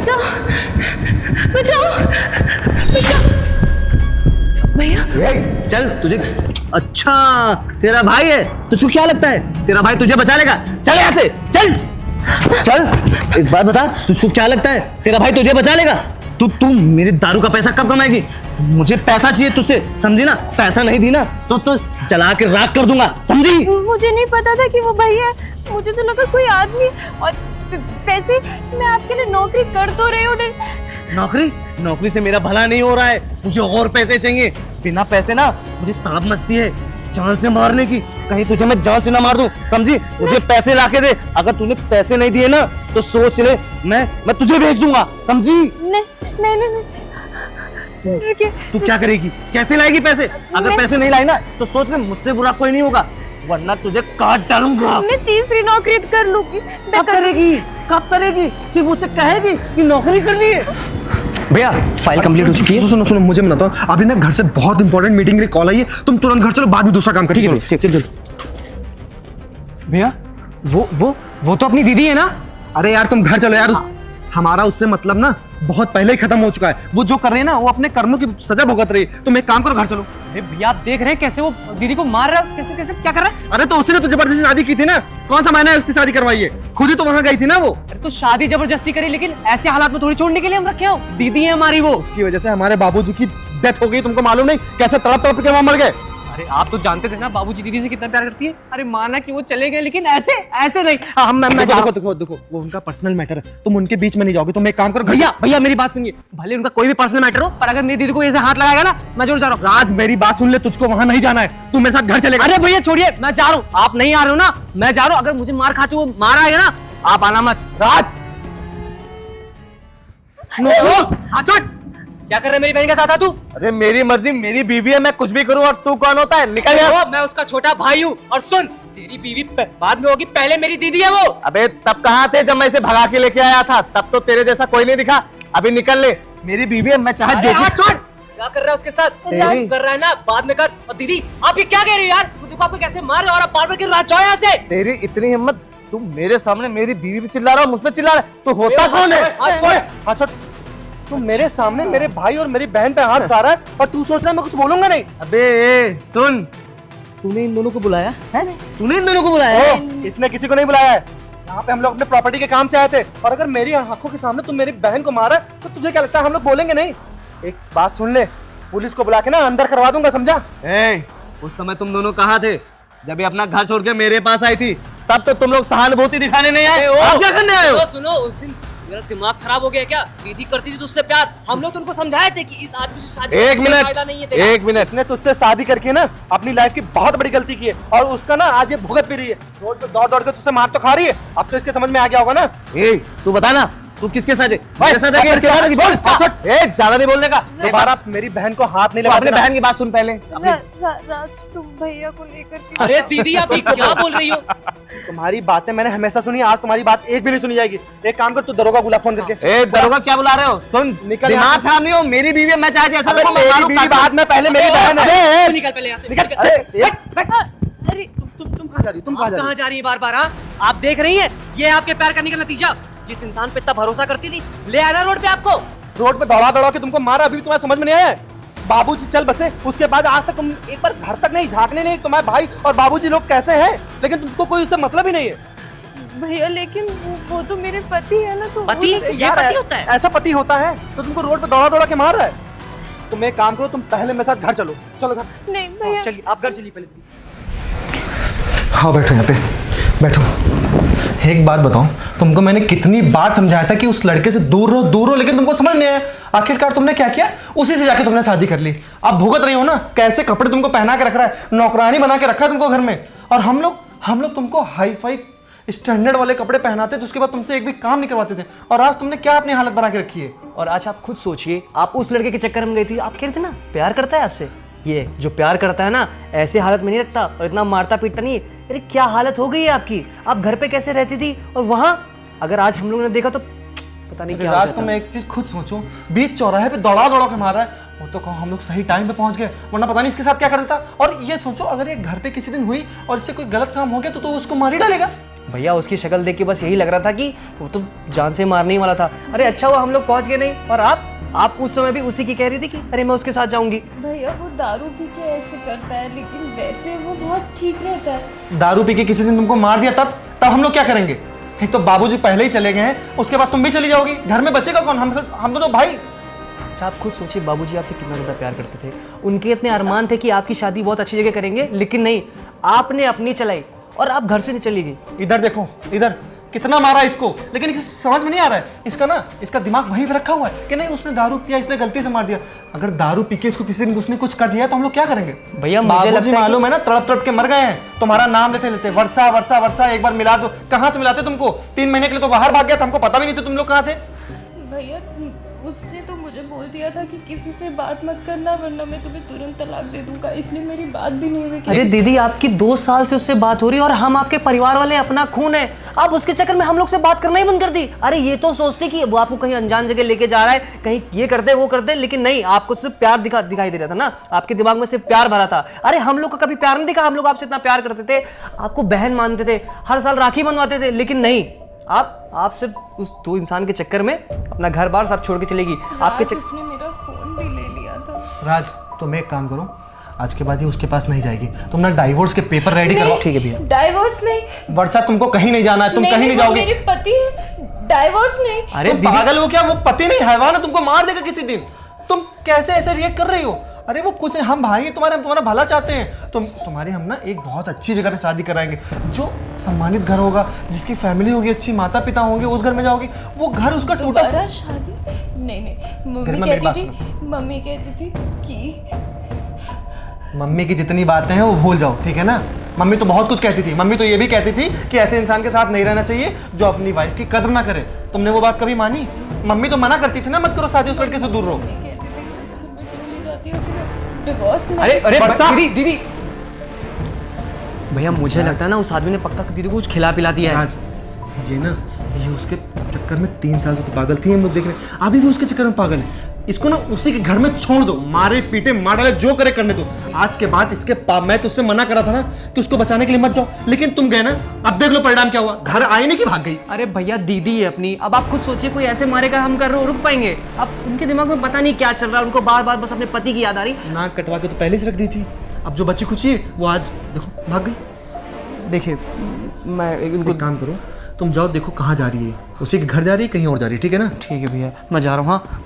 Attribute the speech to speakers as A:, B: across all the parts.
A: बचाओ बचाओ बचाओ भैया।
B: चल तुझे, अच्छा तेरा भाई है, तुझको क्या लगता है तेरा भाई तुझे बचा लेगा? चल यहाँ से, चल चल। एक बात बता, तुझको क्या लगता है तेरा भाई तुझे बचा लेगा? तू मेरे दारू का पैसा कब कमाएगी? मुझे पैसा चाहिए तुझसे, समझी ना? पैसा नहीं दी ना तो चला के राख कर दूंगा, समझी?
A: मुझे नहीं पता था कि वो भैया है, मुझे तो लगा कोई आदमी। और पैसे मैं आपके लिए नौकरी कर तो रही हूँ।
B: नौकरी से मेरा भला नहीं हो रहा है, मुझे और पैसे चाहिए। बिना पैसे ना मुझे तड़प मचती है जान से मारने की, कहीं तुझे मैं जान से ना मार दूं, समझी? मुझे पैसे लाके दे, अगर तूने पैसे नहीं दिए ना तो सोच ले मैं तुझे भेज दूंगा, समझी?
A: नहीं
B: तू क्या करेगी? कैसे लाएगी पैसे? अगर पैसे नहीं लाई ना तो सोच ले मुझसे बुरा कोई नहीं होगा, वरना तुझे काट डालूंगा।
A: मैं तीसरी नौकरी कर लूंगी।
B: कब करेगी? सिर्फ उसे कहेगी कि नौकरी करनी है।
C: भैया फाइल कंप्लीट हो चुकी है।
D: सुनो मुझे बताओ, अभी ना घर से बहुत इंपॉर्टेंट मीटिंग के लिए कॉल आई है, तुम तुरंत घर चलो, बाद में दूसरा काम करिए।
C: चलो। भैया वो तो अपनी दीदी है ना?
D: अरे यार तुम घर चलो यार, हमारा उससे मतलब ना बहुत पहले ही खत्म हो चुका है। वो जो कर रही है ना वो अपने कर्मों की सजा भुगत रही है। तुम एक काम करो, घर चलो।
C: अरे भैया आप देख रहे हैं कैसे वो दीदी को मार रहा है, कैसे क्या कर रहा है?
D: अरे तो उसने तो जबरदस्ती शादी की थी ना, कौन सा महीना है उसकी शादी करवाई है? खुद ही तो वहां गई थी ना वो।
C: अरे तो शादी जबरदस्ती करी, लेकिन ऐसे हालात में थोड़ी छोड़ने के लिए हम रखे हो। दीदी है हमारी वो।
D: उसकी वजह से हमारे बाबूजी की डेथ हो गई, तुमको मालूम नहीं कैसे तड़प के वहां मर गए?
C: अरे आप तो जानते थे ना बाबूजी दीदी से कितना प्यार करती है। अरे माना कि वो चले गए, लेकिन ऐसे नहीं।
D: देखो वो उनका पर्सनल मैटर है, तुम उनके बीच में नहीं जाओगे। तुम एक काम करो,
C: भैया मेरी बात सुनिए, भले उनका कोई भी पर्सनल मैटर हो, पर अगर मेरी दीदी को ऐसे हाथ लगाएगा ना, मैं जरूर जा रहा हूँ।
D: राज मेरी बात सुन ले, तुझको वहां नहीं जाना है, तू मेरे साथ घर चलेगा।
C: अरे भैया छोड़िए, मैं जा रहा हूँ। आप नहीं आ रहे हो ना, मैं जा रहा हूँ। अगर मुझे मार खाते हुए मार आएगा ना, आप आना मत।
D: राज
C: क्या कर रहे मेरी बहन के साथ? तू?
B: अरे मेरी मर्जी, मेरी बीवी है, मैं कुछ भी करूं। और तू कौन होता है? निकल यहाँ।
C: मैं उसका छोटा भाई हूँ। और सुन, तेरी बीवी बाद में होगी, पहले मेरी दीदी है वो।
B: अबे तब कहाँ थे जब मैं इसे भगा के लेके आया था? तब तो तेरे जैसा कोई नहीं दिखा। अभी निकल ले, मेरी बीवी है, मैं चाहे
C: क्या कर रहा है उसके साथ? कर रहा है ना, बाद में कर। और दीदी आप ये क्या कह रही हो यार? देखो आपको कैसे मार रहे हो, और आप बार-बार गिर रहा है यहाँ से।
B: तेरी इतनी हिम्मत, तू मेरे सामने मेरी बीवी पे चिल्ला रहा हो, मुझ पे चिल्ला रहा है? तू होता कौन है?
D: अच्छा तू मेरे सामने मेरे भाई और मेरी बहन पे हाथ उठा रहा है और तू सोच रहा है मैं कुछ बोलूंगा नहीं?
B: अबे सुन, तूने इन दोनों को बुलाया है? तूने इन दोनों को बुलाया है?
D: इसने किसी को नहीं बुलाया है। यहाँ पे हम लोग अपने प्रॉपर्टी के काम से आए थे, और अगर मेरी आंखों के सामने तुम मेरी बहन को मारा तो तुझे क्या लगता है हम लोग बोलेंगे नहीं? एक बात सुन ले, पुलिस को बुला के ना अंदर करवा दूंगा, समझा?
B: उस समय तुम दोनों कहाँ थे जब ये अपना घर छोड़ के मेरे पास आई थी? तब तो तुम लोग सहानुभूति दिखाने नहीं आए। आप क्या करने आए हो?
C: सुनो, उस दिन मेरा दिमाग खराब हो गया क्या? दीदी करती थी तुझसे प्यार, हम लोग तुमको समझाए थे कि इस आदमी से शादी
B: एक
C: करने का फायदा नहीं है तेरा।
D: मिनट इसने तुझसे शादी करके ना अपनी लाइफ की बहुत बड़ी गलती की है, और उसका ना आज ये भुगत भी रही है। रोड पे दौड़ के तुझसे मार तो खा रही है, अब तो इसके समझ में आ गया होगा ना।
B: तू बता ना, तू किसके साथ है? मेरे साथ है कि इसके साथ है? बोल। ज्यादा नहीं बोलने का।
D: दोबारा मेरी बहन को हाथ नहीं लगा।
B: अपने बहन की बात सुन पहले।
A: राज तुम भैया को लेकर।
C: अरे दीदी आप क्या बोल रही हो?
D: तुम्हारी बातें मैंने हमेशा सुनी, आज तुम्हारी बात एक भी नहीं सुनी जाएगी। एक काम कर, तू दरोगा बुला फोन करके।
B: दरोगा क्या बुला रहे हो? सुन,
D: निकल,
B: दिमाग खराब नहीं हो, मेरी बीवी है, मैं चाहे जैसा
D: मेरी बीवी बाद में, पहले मेरी बहन है।
C: निकल पहले यहाँ से।
A: अरे
D: तुम कहाँ जा रही हो? तुम
C: कहाँ जा रही है बार-बार? आप देख रही हैं, ये आपके प्यार करने का नतीजा। जिस इंसान पे इतना भरोसा करती थी, ले आना रोड पे आपको।
D: रोड पे दौड़ा के तुमको मारा, अभी भी तुम्हारे समझ में नहीं आया? बाबूजी चल बसे, उसके बाद आज तक तुम एक बार घर तक नहीं झांकने नहीं। तुम्हारे भाई और बाबूजी लोग कैसे हैं, लेकिन तुमको कोई उससे मतलब ही नहीं है।
A: भैया लेकिन वो तो मेरे पति है ना, तो
C: पति? ये पति होता है?
D: ऐसा पति होता है तो तुमको रोड पे दौड़ा के मार रहा है? तुम एक काम करो, तुम पहले मेरे साथ घर चलो। चलो घर।
A: नहीं भैया।
C: चलिए आप घर चलिए पहले।
E: हाँ बैठो यहाँ पे, बैठो। एक बात बताओ, तुमको मैंने कितनी बार समझाया था कि उस लड़के से दूर रहो, लेकिन तुमको समझ नहीं आया। आखिरकार तुमने क्या किया? उसी से जाके तुमने शादी कर ली। आप भुगत रही हो ना, कैसे कपड़े तुमको पहना के रख रहा है, नौकरानी बना के रखा है तुमको घर में। और हम लोग तुमको हाई फाई स्टैंडर्ड वाले कपड़े पहनाते थे, उसके बाद तुमसे एक भी काम नहीं करवाते थे। और आज तुमने क्या अपनी हालत बना के रखी है।
C: और आज आप खुद सोचिए, आप उस लड़के के चक्कर में गई थी। आप कह रहे थे ना प्यार करता है आपसे। ये जो प्यार करता है ना, ऐसे हालत में नहीं रखता और इतना मारता पीटता नहीं है। अरे क्या हालत हो गई है आपकी? आप घर पे कैसे रहती थी, और वहां अगर आज हम लोगों ने देखा तो पता नहीं क्या।
E: आज तुम एक चीज खुद सोचो, बीच चौराहे पे दौड़ा के मार रहा है। वो तो कहो हम लोग सही टाइम पे पहुंच गए, वरना पता नहीं इसके साथ क्या कर देता। और ये सोचो, अगर ये घर पे किसी दिन हुई और इससे कोई गलत काम हो गया तो उसको मार ही डालेगा।
C: भैया उसकी शक्ल देख के बस यही लग रहा था कि वो तो जान से मारने ही वाला था। अरे अच्छा हुआ हम लोग पहुंच गए नहीं। और आप उस समय भी उसी की कह रही थी कि अरे मैं उसके साथ जाऊंगी।
A: भैया वो दारू पी के ऐसे करता है, लेकिन वैसे वो बहुत ठीक रहता है।
E: दारू पी के किसी दिन तुमको मार दिया तब हम लोग क्या करेंगे? एक तो बाबूजी पहले ही चले गए हैं, उसके बाद तुम भी चली जाओगी, घर में बचेगा कौन? हम दोनों भाई।
C: अच्छा आप खुद सोचिए, बाबूजी आपसे कितना ज़्यादा प्यार करते थे, उनके इतने अरमान थे कि आपकी शादी बहुत अच्छी जगह करेंगे, लेकिन नहीं, आपने अपनी चलाई और आप घर से नहीं चली गई।
E: इधर देखो, इधर कितना मारा इसको, लेकिन इसे समझ में नहीं आ रहा है। इसका दिमाग वहीं पे रखा हुआ है कि नहीं उसने दारू पिया, इसने गलती से मार दिया। अगर दारू पी के इसको किसी दिन उसने कुछ कर दिया तो हम लोग क्या करेंगे?
C: भैया मुझे
E: बाबूजी
C: लगता है
E: मालूम है ना, तड़प तड़प के मर गए हैं। तुम्हारा नाम लेते लेते वर्षा वर्षा वर्षा, एक बार मिला दो। कहाँ से मिलाते तुमको? 3 महीने के लिए तो बाहर भाग गया था, हमको पता भी नहीं था तुम लोग कहाँ थे।
A: भैया उसने तो मुझे बोल दिया था कि किसी से बात मत करना वरना मैं तुम्हें तुरंत तलाक दे दूंगा, इसलिए मेरी बात भी नहीं हुई।
C: अरे दीदी आपकी 2 साल से उससे बात हो रही है और हम आपके परिवार वाले, अपना खून है। आप उसके चक्कर में हम लोग से बात करना ही बंद कर दी। अरे ये तो सोचती कि वो आपको कहीं अनजान जगह लेके जा रहा है, कहीं ये कर दे वो कर दे, लेकिन नहीं, आपको सिर्फ प्यार दिखाई दे रहा था ना, आपके दिमाग में सिर्फ प्यार भरा था। अरे हम लोग को कभी प्यार नहीं दिखा, हम लोग आपसे इतना प्यार करते थे, आपको बहन मानते थे, हर साल राखी बनवाते थे, लेकिन नहीं, आप सिर्फ उस 2 इंसान के चक्कर में अपना घर बार सब छोड़ के चलेगी। आपके चक्कर
A: उसने मेरा फोन भी ले लिया था।
E: राज तुम एक काम करो, आज के बाद ये उसके पास नहीं जाएगी। तुम ना डाइवोर्स के पेपर रेडी करो।
C: ठीक है भैया।
A: डाइवोर्स नहीं
E: वर्षा, तुमको कहीं नहीं जाना है, तुम कहीं नहीं जाओगे।
A: मेरे पति है, डाइवोर्स नहीं।
C: अरे
E: तुम पागल हो क्या? वो पति नहीं हैवान है, तुमको मार देगा किसी दिन। तुम कैसे ऐसे रिएक्ट कर रही हो? अरे वो कुछ नहीं, हम भाई हैं तुम्हारे, हम तुम्हारा भला चाहते हैं। तुम्हारी हम ना एक बहुत अच्छी जगह पे शादी कराएंगे, जो सम्मानित घर होगा, जिसकी फैमिली होगी अच्छी, माता पिता होंगे, उस घर में जाओगी। वो घर उसका टूटा।
A: दोबारा शादी? नहीं, मम्मी कहती थी कि
E: मम्मी की जितनी बातें हैं वो भूल जाओ, ठीक है ना? मम्मी तो बहुत कुछ कहती थी। मम्मी तो ये भी कहती थी कि ऐसे इंसान के साथ नहीं रहना चाहिए जो अपनी वाइफ की कदर ना करे। तुमने वो बात कभी मानी? मम्मी तो मना करती थी ना, मत करो शादी, उस लड़के से दूर रहो।
C: अरे
E: वर्षा!
C: दीदी भैया मुझे लगता है ना उस आदमी ने पक्का दीदी को कुछ खिला पिला दिया है।
E: राज, ये उसके चक्कर में 3 साल से तो पागल थी, हम लोग देख रहे हैं, अभी भी उसके चक्कर में पागल है। इसको ना उसी के घर में छोड़ दो, मारे पीटे मार डाले जो करे करने दो। आज के बाद इसके मैं तो उससे मना करा था ना कि उसको बचाने के लिए मत जाओ, लेकिन तुम गए ना, अब देख लो परिणाम क्या हुआ। घर आई नहीं कि भाग गई।
C: अरे भैया दीदी है अपनी, अब आप खुद सोचिए, कोई ऐसे मारेगा हम कर रुक पाएंगे? अब उनके दिमाग में पता नहीं क्या चल रहा है, उनको बार बार बस अपने पति की याद आ रही।
E: नाक कटवा के तो पहले से रख दी थी, अब जो बच्ची खुची है वो आज देखो भाग गई।
C: देखिए मैं
E: इनको काम करो, तुम जाओ देखो कहाँ जा रही है, उसी के घर जा रही है कहीं और जा रही है, ठीक है ना?
C: ठीक है भैया मैं जा रहा हूँ। हाँ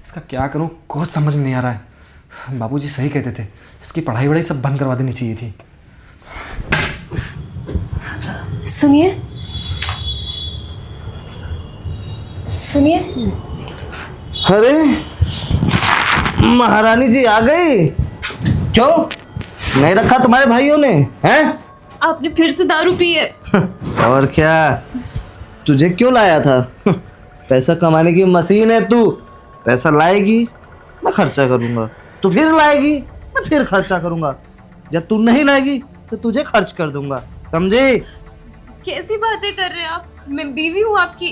E: इसका क्या करूं कुछ समझ में नहीं आ रहा है। बाबूजी सही कहते थे, इसकी पढ़ाई वढ़ाई सब बंद करवा देनी चाहिए थी।
A: सुनिए सुनिए।
B: अरे महारानी जी आ गई? क्यों नहीं रखा तुम्हारे भाइयों ने? हैं?
A: आपने फिर से दारू पी है।
B: और क्या, तुझे क्यों लाया था? पैसा कमाने की मशीन है तू, पैसा लाएगी मैं खर्चा करूंगा, तू फिर लाएगी मैं फिर खर्चा करूंगा, जब तू नहीं लाएगी तो तुझे खर्च कर दूंगा, समझे?
A: कैसी बातें कर रहे हैं आप? मैं बीवी हूँ आपकी,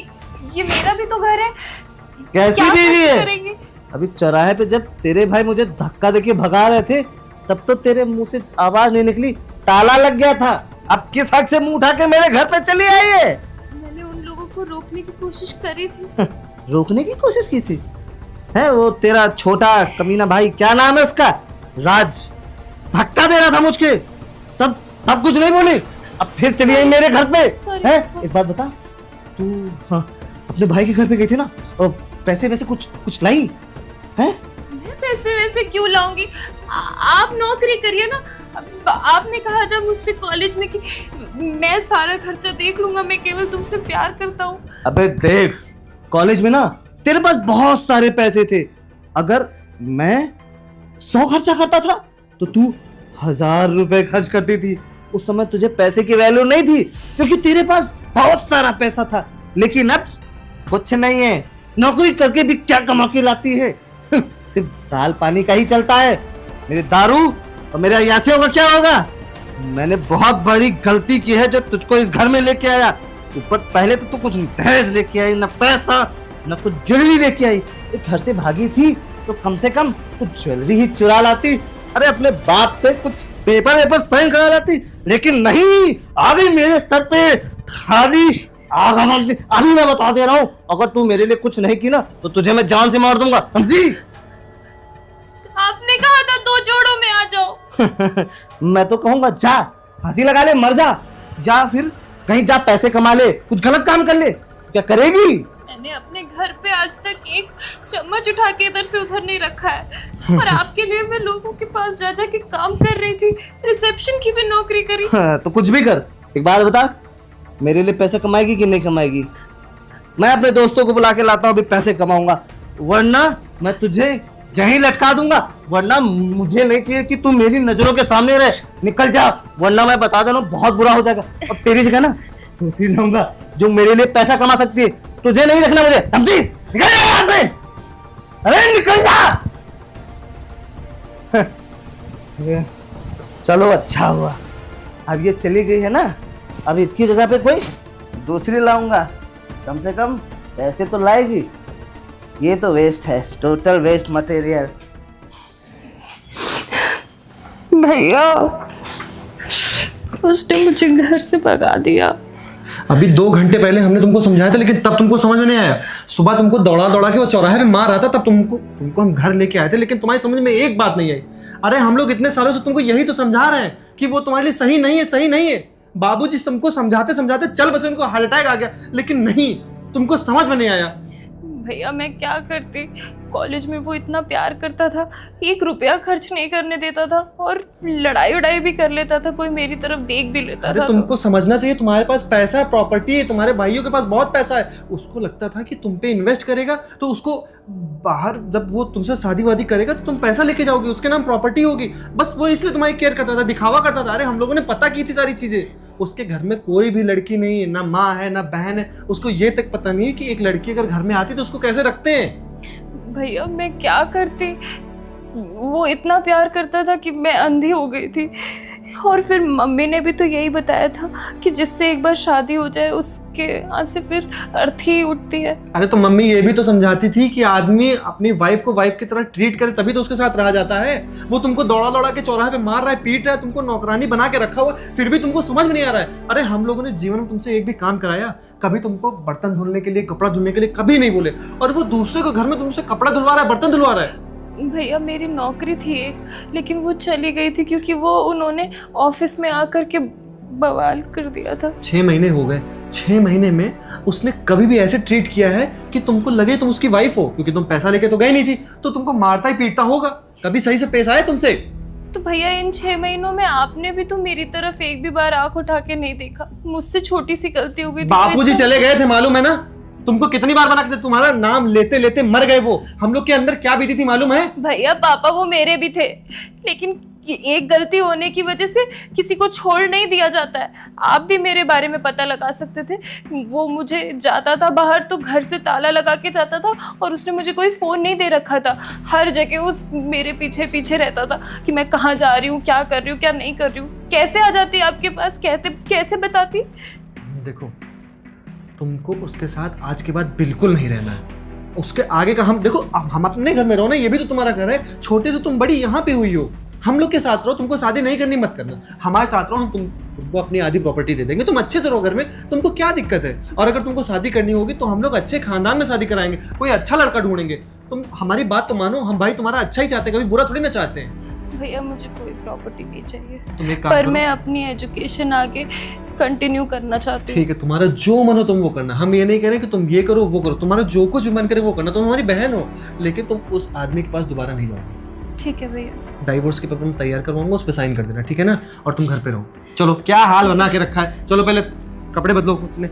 A: ये मेरा भी तो घर है।
B: कैसी
A: क्या
B: बीवी
A: खर्च
B: है?
A: करेंगे?
B: अभी चौराहे पे जब तेरे भाई मुझे धक्का देके भगा रहे थे तब तो तेरे मुंह से आवाज नहीं निकली, ताला लग गया था। अब किस हक से मुंह उठा के मेरे घर पे चली आई है?
A: मैंने उन लोगों को रोकने की कोशिश करी थी।
B: रोकने की कोशिश की थी? है वो तेरा छोटा कमीना भाई, क्या नाम है उसका, राज, धक्का दे रहा था मुझके, तब कुछ नहीं बोली, अब फिर चली आई मेरे घर पे। है एक बात बता, तू हाँ, अपने भाई के घर पे गई थी ना, और पैसे वैसे कुछ लाई है?
A: मैं पैसे वैसे क्यों लाऊंगी? आप नौकरी करिए ना। आपने कहा था मुझसे कॉलेज में कि मैं सारा खर्चा देख लूंगा, मैं केवल तुमसे प्यार करता हूँ।
B: अबे देख, कॉलेज में ना तेरे पास बहुत सारे पैसे थे, अगर मैं 100 खर्चा करता था तो तू 1000 रुपए खर्च करती थी। उस समय तुझे पैसे की वैल्यू नहीं थी क्योंकि तेरे पास बहुत सारा पैसा था, लेकिन अब कुछ नहीं है, नौकरी करके भी क्या कमा के लाती है? सिर्फ दाल पानी का ही चलता है। मेरे दारू और मेरे अय्यासियों का क्या होगा? मैंने बहुत बड़ी गलती की है जो तुझको इस घर में लेके आया। ऊपर पहले तो तू कुछ दहेज लेके आई, न पैसा न कुछ ज्वेलरी लेके आई। एक घर से भागी थी तो कम से कम कुछ ज्वेलरी ही चुरा लाती। अरे अपने बाप से कुछ पेपर साइन करा लाती, लेकिन नहीं, अभी मेरे सर पे खाली आग। अभी मैं बता दे रहा हूँ, अगर तू मेरे लिए कुछ नहीं की ना तो तुझे मैं जान से मार दूंगा, समझी?
A: आपने कहा था 2 जोड़ों में आ जाओ।
B: मैं तो कहूंगा जा फांसी लगा ले, मर जा, या फिर कहीं जा पैसे कमा ले, कुछ गलत काम कर ले। क्या करेगी?
A: मैंने अपने घर पे आज तक एक चम्मच उठा के इधर से उधर नहीं रखा है, और आपके लिए मैं लोगों के पास जा जा के काम कर रही थी, रिसेप्शन की भी नौकरी करी।
B: तो कुछ भी कर, एक बात बता, मेरे लिए पैसे कमाएगी कि नहीं कमाएगी? मैं अपने दोस्तों को बुला के लाता हूँ, अभी पैसे कमाऊंगा, वरना मैं तुझे यहीं लटका दूंगा। वरना मुझे नहीं चाहिए कि तू मेरी नजरों के सामने रहे, निकल जा, वरना मैं बता दे रहा हूं बहुत बुरा हो जाएगा। और तेरी जगह ना दूसरी लाऊंगा जो मेरे लिए पैसा कमा सकती है, तुझे नहीं रखना मुझे, समझी? निकल जा यहाँ से, अरे निकल जा। चलो अच्छा हुआ, अब ये चली गई है ना, अब इसकी जगह पे कोई दूसरी लाऊंगा, कम से कम पैसे तो लाएगी। ये तो वेस्ट है, टोटल वेस्ट मटेरियल।
A: भैया उसने मुझे घर से भगा दिया।
E: अभी 2 घंटे पहले हमने तुमको समझाया था, लेकिन तब तुमको समझ में नहीं आया। सुबह तुमको दौड़ा दौड़ा के वो चौराहे पे मार रहा था, तब तुमको हम घर लेके आए थे, लेकिन तुम्हारी समझ में एक बात नहीं आई। अरे हम लोग इतने सालों से तुमको यही तो समझा रहे हैं कि वो तुम्हारे लिए सही नहीं है, सही नहीं है। बाबूजी तुमको समझाते समझाते चल बसे उनको हार्ट अटैक आ गया, लेकिन नहीं, तुमको समझ में नहीं आया।
A: भैया मैं क्या करती, कॉलेज में वो इतना प्यार करता था, 1 रुपया खर्च नहीं करने देता था, और लड़ाई उड़ाई भी कर लेता था, कोई मेरी तरफ देख भी लेता था।
E: अरे तुमको समझना चाहिए, तुम्हारे पास पैसा है, प्रॉपर्टी है, तुम्हारे भाइयों के पास बहुत पैसा है। उसको लगता था कि तुम पे इन्वेस्ट करेगा तो उसको बाहर जब वो तुमसे शादी वादी करेगा तो तुम पैसा लेके जाओगे, उसके नाम प्रॉपर्टी होगी, बस वो इसलिए तुम्हारी केयर करता था, दिखावा करता था। अरे हम लोगों ने पता की थी सारी चीजें। उसके घर में कोई भी लड़की नहीं है, ना माँ है ना बहन है, उसको ये तक पता नहीं है कि एक लड़की अगर घर में आती तो उसको कैसे रखते हैं।
A: भैया मैं क्या करती, वो इतना प्यार करता था कि मैं अंधी हो गई थी। और फिर मम्मी ने भी तो यही बताया था कि जिससे एक बार शादी हो जाए उसके यहाँ से फिर अर्थी ही उठती है।
E: अरे तो मम्मी ये भी तो समझाती थी कि आदमी अपनी वाइफ को वाइफ की तरह ट्रीट करे तभी तो उसके साथ रहा जाता है। वो तुमको दौड़ा दौड़ा के चौराहे पे मार रहा है, पीट रहा है, तुमको नौकरानी बना के रखा हुआ, फिर भी तुमको समझ में नहीं आ रहा है। अरे हम लोगों ने जीवन में तुमसे एक भी काम कराया, कभी तुमको बर्तन धुलने के लिए, कपड़ा धुलने के लिए कभी नहीं बोले, और वो दूसरे को घर में तुमसे कपड़ा धुलवा रहा है, बर्तन धुलवा रहा है।
A: भैया मेरी नौकरी थी एक, लेकिन वो चली गई थी क्योंकि वो उन्होंने ऑफिस में आकर के बवाल कर दिया था।
E: 6 महीने हो गए, 6 महीने में उसने कभी भी ऐसे ट्रीट किया है कि तुमको लगे तुम उसकी वाइफ हो, क्योंकि तुम पैसा लेके तो गई नहीं थी, तो तुमको मारता ही पीटता होगा। कभी सही से पेश आए तुमसे?
A: तो भैया इन 6 महीनों में आपने भी तो मेरी तरफ एक भी बार आंख उठा के नहीं देखा। मुझसे छोटी सी गलती हो गई थी।
E: बापूजी चले गए थे मालूम है ना, तुमको कितनी बार मना करते, तुम्हारा नाम लेते लेते मर गए वो। हम लोग के अंदर क्या बीती थी मालूम है?
A: भैया पापा वो मेरे भी थे, लेकिन एक गलती होने की वजह से किसी को छोड़ नहीं दिया जाता है। आप भी मेरे बारे में पता लगा सकते थे। वो मुझे जाता था बाहर तो घर से ताला लगा के जाता था, और उसने मुझे कोई फ़ोन नहीं दे रखा था। हर जगह उस मेरे पीछे पीछे रहता था कि मैं कहाँ जा रही हूँ, क्या कर रही हूँ, क्या नहीं कर रही हूँ। कैसे आ जाती आपके पास, कहते कैसे बताती?
E: देखो तुमको उसके साथ आज के बाद बिल्कुल नहीं रहना है। उसके आगे का हम देखो, हम अपने घर में रहो ना, ये भी तो तुम्हारा घर है। छोटे से तुम बड़ी यहाँ पे हुई हो, हम लोग के साथ रहो। तुमको शादी नहीं करनी मत करना, हमारे साथ रहो, हम तुमको अपनी आधी प्रॉपर्टी दे देंगे, तुम अच्छे से रहो घर में, तुमको क्या दिक्कत है? और अगर तुमको शादी करनी होगी तो हम लोग अच्छे खानदान में शादी कराएंगे, कोई अच्छा लड़का ढूंढेंगे। तुम हमारी बात तो मानो, हम भाई तुम्हारा अच्छा ही चाहते हैं, कभी बुरा थोड़ी ना चाहते हैं।
A: भैया मुझे कोई प्रॉपर्टी नहीं चाहिए,
E: तुम एक काम
A: पर
E: करो।
A: मैं अपनी एजुकेशन आगे कंटिन्यू करना चाहती हूँ।
E: ठीक है, तुम्हारा जो मन हो तुम वो करना, हम ये नहीं कह रहे कि तुम ये करो वो करो, तुम्हारा जो कुछ भी मन करे वो करना। तुम हमारी बहन हो, लेकिन तुम उस आदमी के पास दोबारा नहीं जाओगे।
A: ठीक है भैया।
E: डाइवोर्स के पेपर में तैयार करवाऊंगा, उस पर साइन कर देना, ठीक है ना? और तुम घर पे रहो। चलो क्या हाल बना के रखा है, चलो पहले कपड़े बदलो अपने।